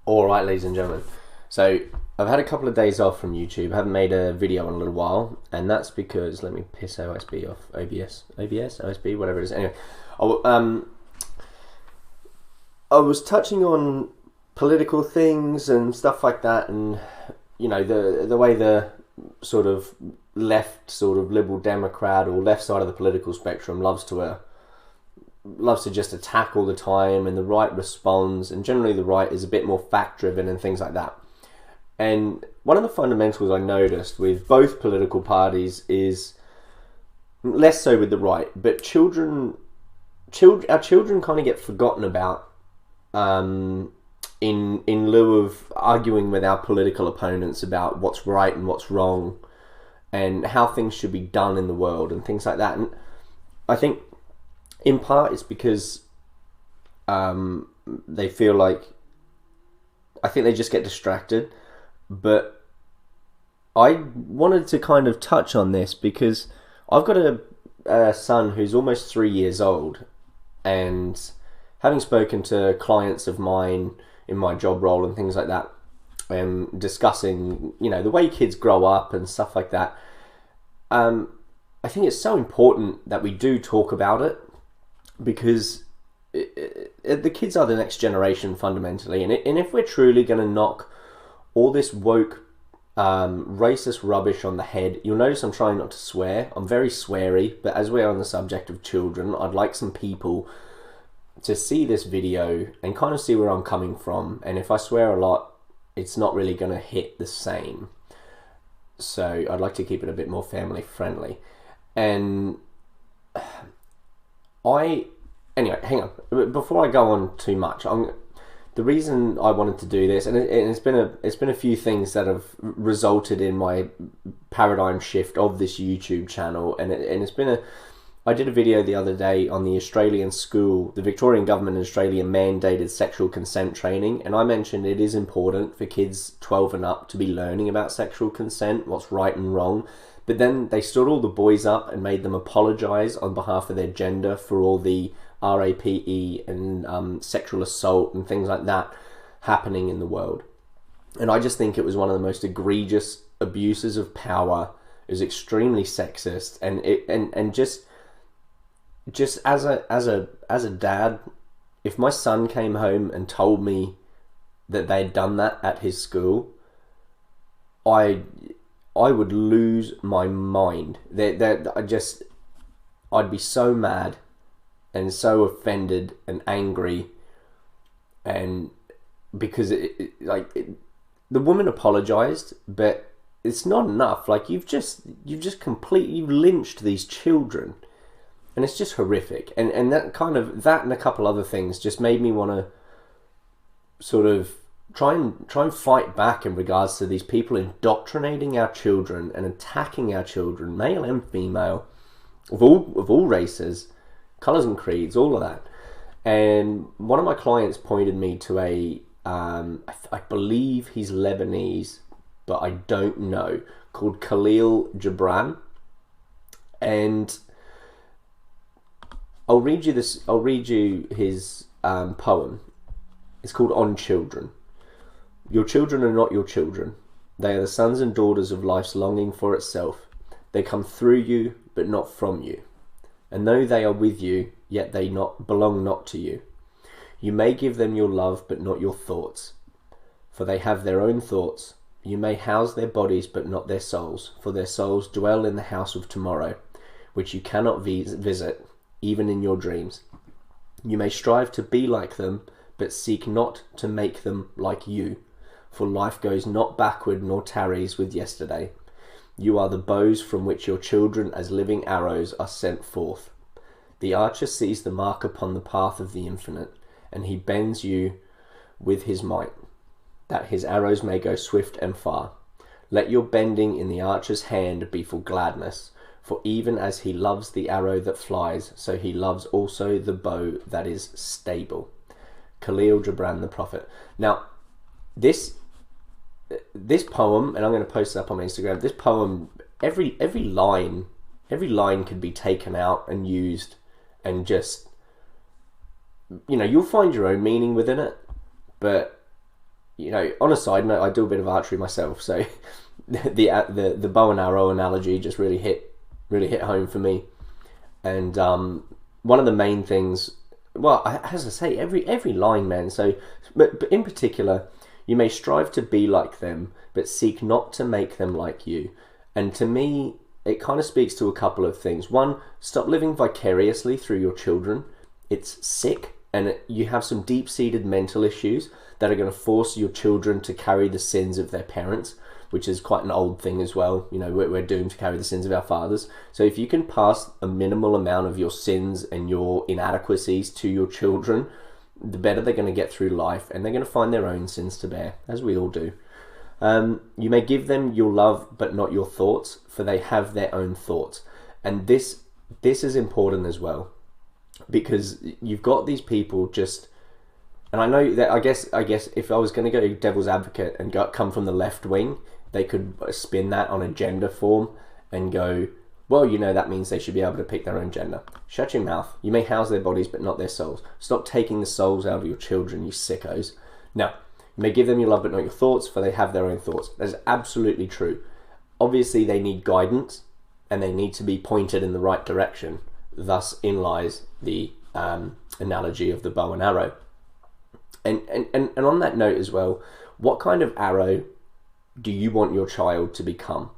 Alright, ladies and gentlemen. So, I've had a couple of days off from YouTube. I haven't made a video in a little while, and that's because, let me piss OSB off. OSB, whatever it is. Anyway, I was touching on political things and stuff like that, and, you know, the way the sort of left, sort of liberal Democrat or left side of the political spectrum loves to just attack all the time, and the right responds, and generally the right is a bit more fact driven and things like that. And one of the fundamentals I noticed with both political parties is, less so with the right, but our children kind of get forgotten about in lieu of arguing with our political opponents about what's right and what's wrong and how things should be done in the world and things like that. And I think in part it's because they feel like, I think they just get distracted. But I wanted to kind of touch on this because I've got a son who's almost 3 years old, and having spoken to clients of mine in my job role and things like that, and discussing, you know, the way kids grow up and stuff like that, I think it's so important that we do talk about it, because the kids are the next generation fundamentally, and if we're truly going to knock all this woke, racist rubbish on the head. You'll notice I'm trying not to swear. I'm very sweary, but as we're on the subject of children, I'd like some people to see this video and kind of see where I'm coming from. And if I swear a lot, it's not really going to hit the same. So I'd like to keep it a bit more family friendly. And anyway, hang on. Before I go on too much, the reason I wanted to do this, and it's been a few things that have resulted in my paradigm shift of this YouTube channel, and it's been I did a video the other day on the Australian school, the Victorian government in Australia mandated sexual consent training, and I mentioned it is important for kids 12 and up to be learning about sexual consent, what's right and wrong. But then they stood all the boys up and made them apologise on behalf of their gender for all the RAPE and sexual assault and things like that happening in the world. And I just think it was one of the most egregious abuses of power. It was extremely sexist, and just as a dad, if my son came home and told me that they'd done that at his school, I would lose my mind. I'd be so mad and so offended and angry, and because the woman apologized, but it's not enough. Like, you've completely lynched these children, and it's just horrific. And that and a couple other things just made me want to sort of try and fight back in regards to these people indoctrinating our children and attacking our children, male and female, of all races, colours and creeds, all of that. And one of my clients pointed me to I believe he's Lebanese, but I don't know, called Khalil Gibran. And I'll read you his poem. It's called On Children. Your children are not your children. They are the sons and daughters of life's longing for itself. They come through you, but not from you. And though they are with you, yet they belong not to you. You may give them your love, but not your thoughts, for they have their own thoughts. You may house their bodies, but not their souls, for their souls dwell in the house of tomorrow, which you cannot visit, even in your dreams. You may strive to be like them, but seek not to make them like you, for life goes not backward nor tarries with yesterday. You are the bows from which your children as living arrows are sent forth. The archer sees the mark upon the path of the infinite, and he bends you with his might, that his arrows may go swift and far. Let your bending in the archer's hand be for gladness, for even as he loves the arrow that flies, so he loves also the bow that is stable. Khalil Gibran, the prophet. Now, this poem, and I'm going to post it up on my Instagram, this poem, every line could be taken out and used, and just, you know, you'll find your own meaning within it, but you know, on a side note, I do a bit of archery myself, so the bow and arrow analogy just really hit home for me. And one of the main things, well, as I say, every line, man. So, but in particular, you may strive to be like them, but seek not to make them like you. And to me, it kind of speaks to a couple of things. One, stop living vicariously through your children. It's sick, and you have some deep-seated mental issues that are going to force your children to carry the sins of their parents, which is quite an old thing as well. You know, we're doomed to carry the sins of our fathers. So if you can pass a minimal amount of your sins and your inadequacies to your children, the better they're going to get through life, and they're going to find their own sins to bear, as we all do. You may give them your love, but not your thoughts, for they have their own thoughts. And this is important as well, because you've got these people just, and I know that I guess if I was going to go devil's advocate and come from the left wing, they could spin that on a gender form and go, well, you know, that means they should be able to pick their own gender. Shut your mouth. You may house their bodies, but not their souls. Stop taking the souls out of your children, you sickos. Now, you may give them your love, but not your thoughts, for they have their own thoughts. That is absolutely true. Obviously, they need guidance, and they need to be pointed in the right direction. Thus, in lies the analogy of the bow and arrow. And on that note as well, what kind of arrow do you want your child to become?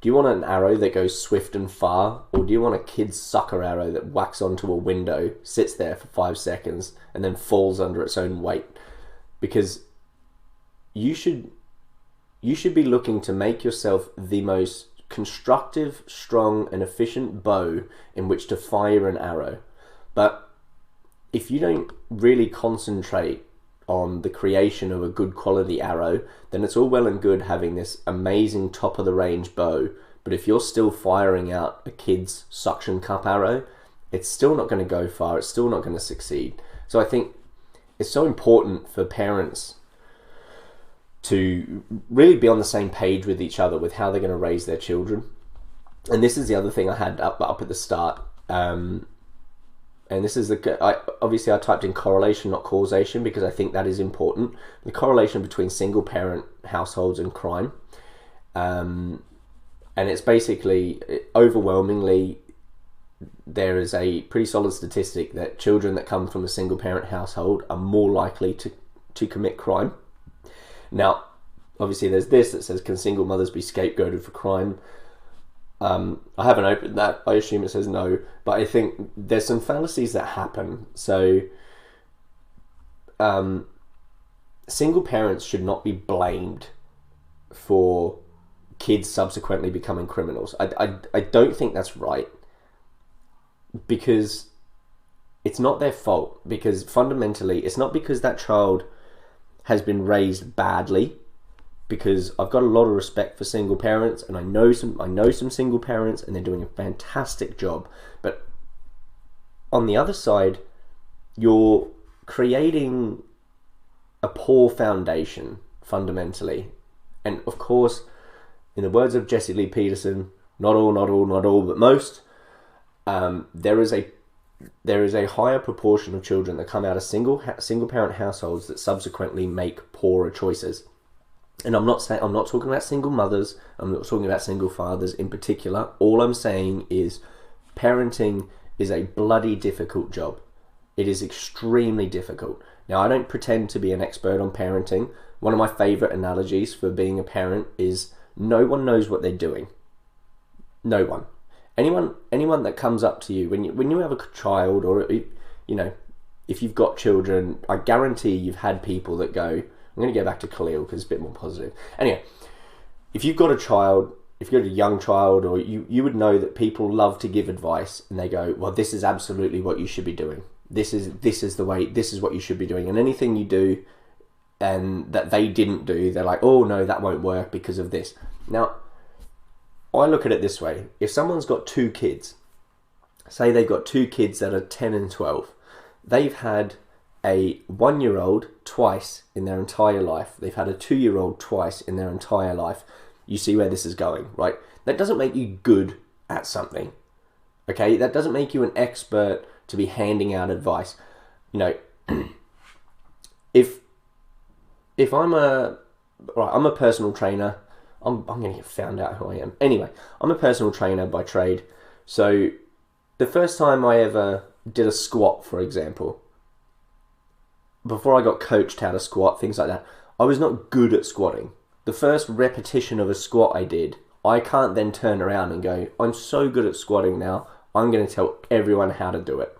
Do you want an arrow that goes swift and far, or do you want a kid's sucker arrow that whacks onto a window, sits there for 5 seconds, and then falls under its own weight? Because you should be looking to make yourself the most constructive, strong, and efficient bow in which to fire an arrow. But if you don't really concentrate on the creation of a good quality arrow, then it's all well and good having this amazing top of the range bow, but if you're still firing out a kid's suction cup arrow, it's still not going to go far, it's still not going to succeed. So I think it's so important for parents to really be on the same page with each other with how they're going to raise their children. And this is the other thing I had up at the start, and this is obviously I typed in correlation, not causation, because I think that is important. The correlation between single parent households and crime. And it's basically, overwhelmingly, there is a pretty solid statistic that children that come from a single parent household are more likely to commit crime. Now, obviously there's this that says, can single mothers be scapegoated for crime? I haven't opened that. I assume it says no, but I think there's some fallacies that happen. So single parents should not be blamed for kids subsequently becoming criminals. I don't think that's right, because it's not their fault. Because fundamentally, it's not because that child has been raised badly, because I've got a lot of respect for single parents, and I know some single parents, and they're doing a fantastic job. But on the other side, you're creating a poor foundation fundamentally. And of course, in the words of Jesse Lee Peterson, not all, but most, there is a higher proportion of children that come out of single parent households that subsequently make poorer choices. And I'm not talking about single mothers, I'm not talking about single fathers in particular. All I'm saying is parenting is a bloody difficult job. It is extremely difficult. Now, I don't pretend to be an expert on parenting. One of my favorite analogies for being a parent is no one knows what they're doing. No one. Anyone that comes up to you when you have a child, or you know, if you've got children, I guarantee you've had people that go, I'm going to go back to Khalil because it's a bit more positive. Anyway, if you've got a child, if you've got a young child, or you would know that people love to give advice, and they go, well, this is absolutely what you should be doing. This is the way, this is what you should be doing. And anything you do and that they didn't do, they're like, oh no, that won't work because of this. Now, I look at it this way. If someone's got 2 kids, say they've got 2 kids that are 10 and 12, they've had a 1-year-old twice in their entire life. They've had a 2-year-old twice in their entire life. You see where this is going, right? That doesn't make you good at something, okay? That doesn't make you an expert to be handing out advice. You know, if if I'm a personal trainer. I'm going to get found out who I am. Anyway, I'm a personal trainer by trade. So the first time I ever did a squat, for example, before I got coached how to squat, things like that, I was not good at squatting. The first repetition of a squat I did, I can't then turn around and go, I'm so good at squatting now, I'm going to tell everyone how to do it.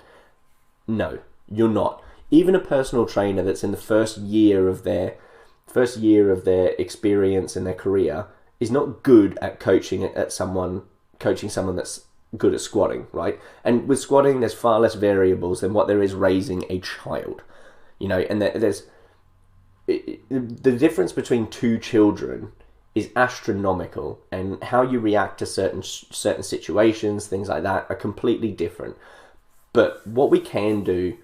No, you're not. Even a personal trainer that's in the first year of their experience in their career is not good at coaching someone that's good at squatting, right? And with squatting, there's far less variables than what there is raising a child, and there's the difference between two children is astronomical, and how you react to certain situations, things like that, are completely different. But what we can do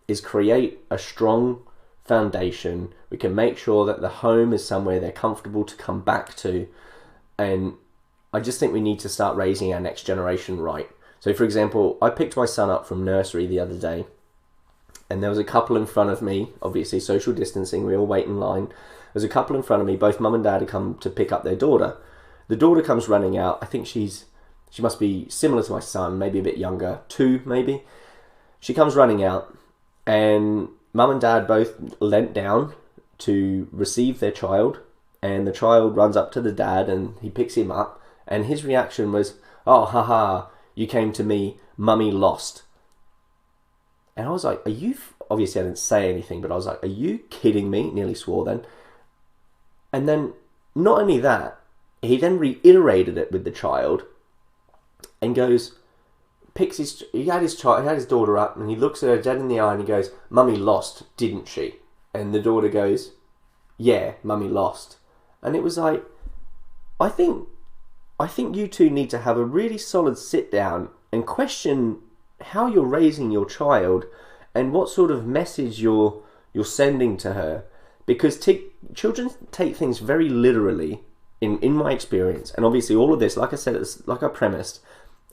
is create a strong foundation. We can make sure that the home is somewhere they're comfortable to come back to, and I just think we need to start raising our next generation right. So for example, I picked my son up from nursery the other day, and there was a couple in front of me, obviously social distancing, we all wait in line. There's a couple in front of me, both mum and dad had come to pick up their daughter. The daughter comes running out. I think she must be similar to my son, maybe a bit younger, 2 maybe. She comes running out, and mum and dad both leant down to receive their child, and the child runs up to the dad and he picks him up, and his reaction was, oh, haha, you came to me, mummy lost. And I was like, are you, obviously I didn't say anything, but I was like, are you kidding me? Nearly swore then. And then, not only that, he then reiterated it with the child and goes, he had his daughter up, and he looks at her dead in the eye and he goes, mummy lost, didn't she? And the daughter goes, yeah, mummy lost. And it was like, I think you two need to have a really solid sit down and question how you're raising your child and what sort of message you're sending to her, because children take things very literally in my experience. And obviously all of this, like I said, like I premised,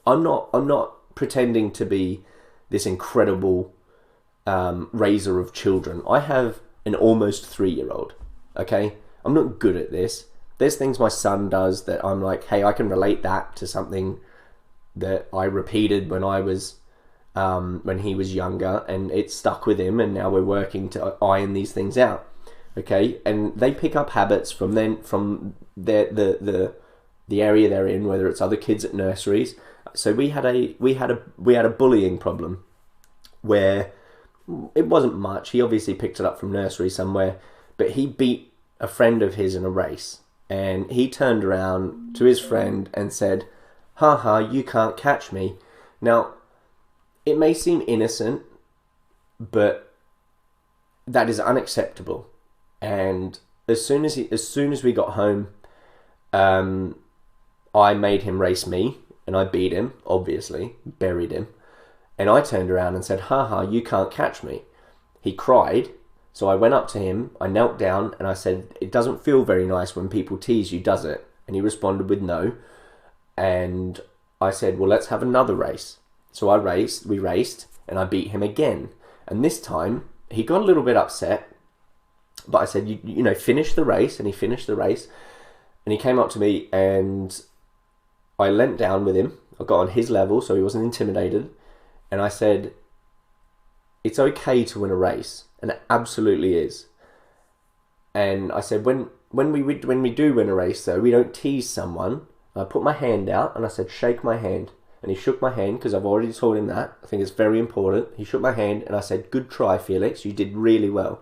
I'm not pretending to be this incredible raiser of children. I have an almost 3-year-old, okay? I'm not good at this. There's things my son does that I'm like, hey, I can relate that to something that I repeated when he was younger, and it stuck with him, and now we're working to iron these things out, okay? And they pick up habits from the area they're in, whether it's other kids at nurseries. So we had a bullying problem where it wasn't much. He obviously picked it up from nursery somewhere, but he beat a friend of his in a race, and he turned around to his friend and said, haha, you can't catch me. Now, it may seem innocent, but that is unacceptable. And as soon as we got home, I made him race me, and I beat him, obviously, buried him. And I turned around and said, haha, you can't catch me. He cried, so I went up to him, I knelt down, and I said, it doesn't feel very nice when people tease you, does it? And he responded with no. And I said, well, let's have another race. So we raced, and I beat him again. And this time, he got a little bit upset, but I said, you finish the race, and he finished the race. And he came up to me, and I leant down with him. I got on his level, so he wasn't intimidated. And I said, it's okay to win a race. And it absolutely is. And I said, when we do win a race, though, we don't tease someone. I put my hand out, and I said, shake my hand. And he shook my hand, because I've already told him that. I think it's very important. He shook my hand, and I said, good try, Felix. You did really well.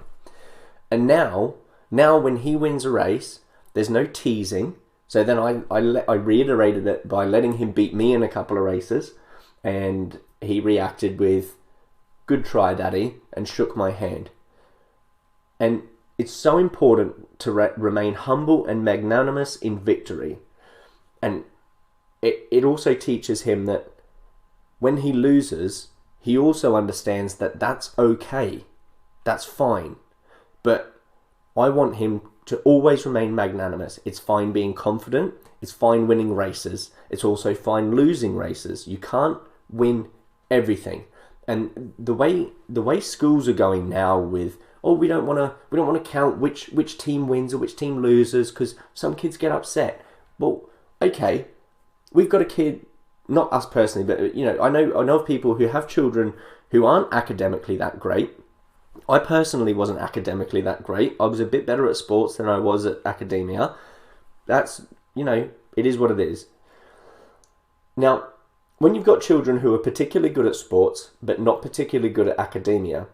And now when he wins a race, there's no teasing. So then I reiterated it by letting him beat me in a couple of races. And he reacted with, good try, Daddy, and shook my hand. And it's so important to remain humble and magnanimous in victory. And it also teaches him that when he loses, he also understands that that's okay. That's fine. But I want him to always remain magnanimous. It's fine being confident. It's fine winning races. It's also fine losing races. You can't win everything. And the way schools are going now with oh, we don't want to count which team wins or which team loses because some kids get upset. Well, okay, we've got a kid, not us personally, but I know of people who have children who aren't academically that great. I personally wasn't academically that great. I was a bit better at sports than I was at academia. That's, it is what it is. Now, when you've got children who are particularly good at sports, but not particularly good at academia,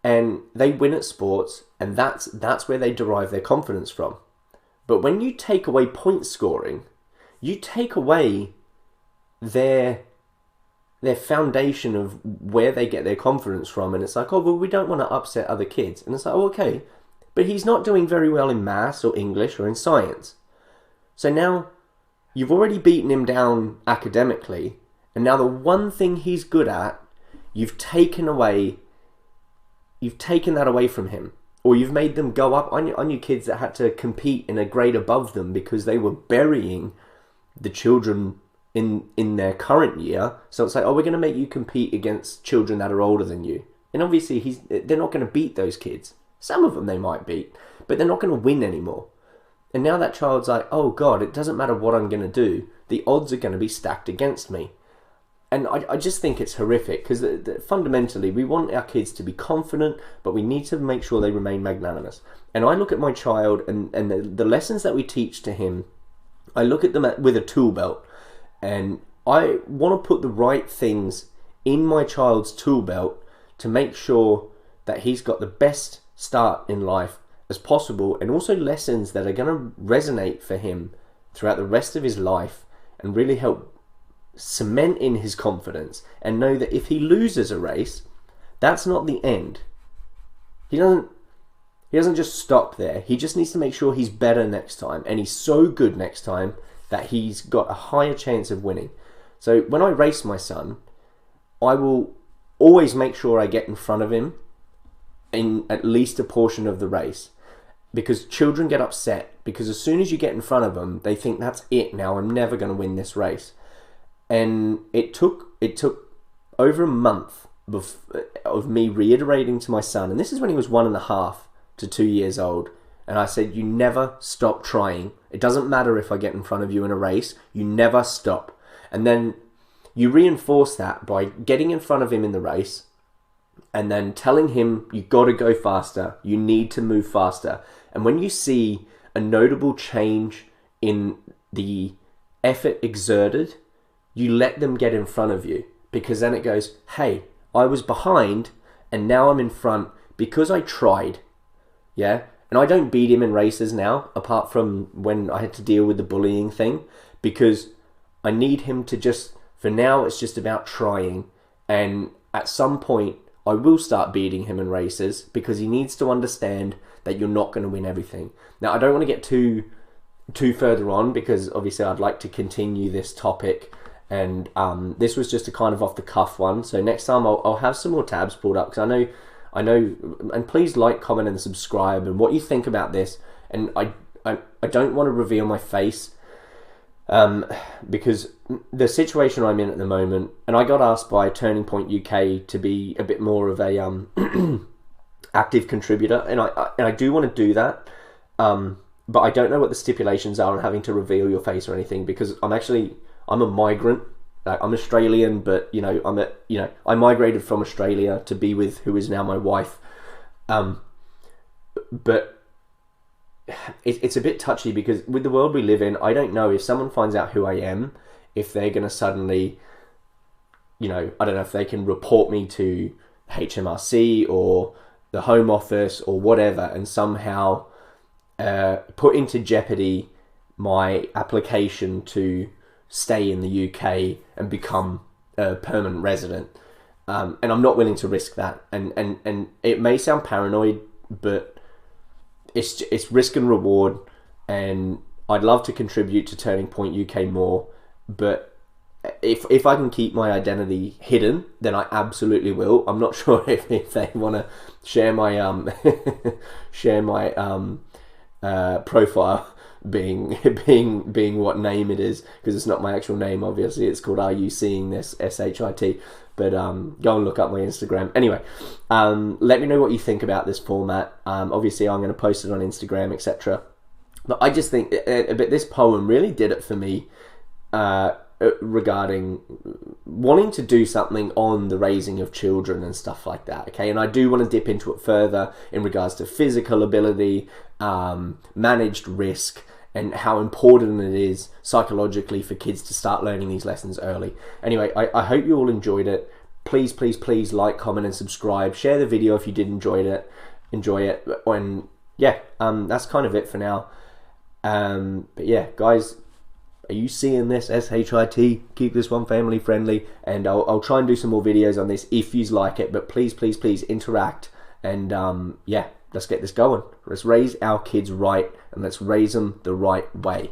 and they win at sports, and that's where they derive their confidence from. But when you take away point scoring, you take away their foundation of where they get their confidence from. And it's like, oh, well, we don't want to upset other kids. And it's like, oh, okay, but he's not doing very well in maths or English or in science. So now you've already beaten him down academically, and now the one thing he's good at, you've taken that away from him. Or you've made them go up on your kids that had to compete in a grade above them because they were burying the children in their current year. So it's like, oh, we're going to make you compete against children that are older than you. And obviously they're not going to beat those kids. Some of them they might beat, but they're not going to win anymore. And now that child's like, oh God, it doesn't matter what I'm going to do. The odds are going to be stacked against me. And I just think it's horrific because fundamentally we want our kids to be confident, but we need to make sure they remain magnanimous. And I look at my child and the lessons that we teach to him, I look at them with a tool belt. And I want to put the right things in my child's tool belt to make sure that he's got the best start in life as possible, and also lessons that are going to resonate for him throughout the rest of his life and really help cement in his confidence and know that if he loses a race, that's not the end. He doesn't just stop there. He just needs to make sure he's better next time, and he's so good next time that he's got a higher chance of winning. So when I race my son, I will always make sure I get in front of him in at least a portion of the race, because children get upset because as soon as you get in front of them, they think that's it now, I'm never going to win this race. And it took over a month of me reiterating to my son, and this is when he was 1.5 to 2 years old, and I said, you never stop trying. It doesn't matter if I get in front of you in a race, you never stop. And then you reinforce that by getting in front of him in the race and then telling him, you got to go faster, you need to move faster. And when you see a notable change in the effort exerted, you let them get in front of you, because then it goes, hey, I was behind and now I'm in front because I tried. Yeah. And I don't beat him in races now, apart from when I had to deal with the bullying thing, because I need him to just, for now, it's just about trying. And at some point, I will start beating him in races because he needs to understand that you're not going to win everything. Now, I don't want to get too further on, because obviously I'd like to continue this topic. And this was just a kind of off the cuff one. So next time I'll have some more tabs pulled up, because I know, and please like, comment, and subscribe, and what you think about this. And I don't want to reveal my face, because the situation I'm in at the moment, and I got asked by Turning Point UK to be a bit more of a active contributor, and I do want to do that, but I don't know what the stipulations are on having to reveal your face or anything, because I'm a migrant. I'm Australian, but I migrated from Australia to be with who is now my wife. But it's a bit touchy, because with the world we live in, I don't know if someone finds out who I am, if they're going to suddenly, I don't know if they can report me to HMRC or the Home Office or whatever, and somehow put into jeopardy my application to stay in the UK and become a permanent resident, and I'm not willing to risk that. And it may sound paranoid, but it's risk and reward, and I'd love to contribute to Turning Point UK more. But if I can keep my identity hidden, then I absolutely will. I'm not sure if they want to share my profile being being what name it is, because it's not my actual name. Obviously, it's called Are You Seeing This? SHIT. But go and look up my Instagram. Anyway, let me know what you think about this format. Obviously, I'm going to post it on Instagram, etc. But I just think but this poem really did it for me, regarding wanting to do something on the raising of children and stuff like that. Okay, and I do want to dip into it further in regards to physical ability, managed risk, and how important it is psychologically for kids to start learning these lessons early. Anyway, I hope you all enjoyed it. Please, please, please like, comment, and subscribe. Share the video if you did enjoy it. And yeah, that's kind of it for now. But yeah, guys, are you seeing this? SHIT. Keep this one family friendly, and I'll try and do some more videos on this if you like it. But please, please, please interact, and yeah, let's get this going. Let's raise our kids right, and let's raise them the right way.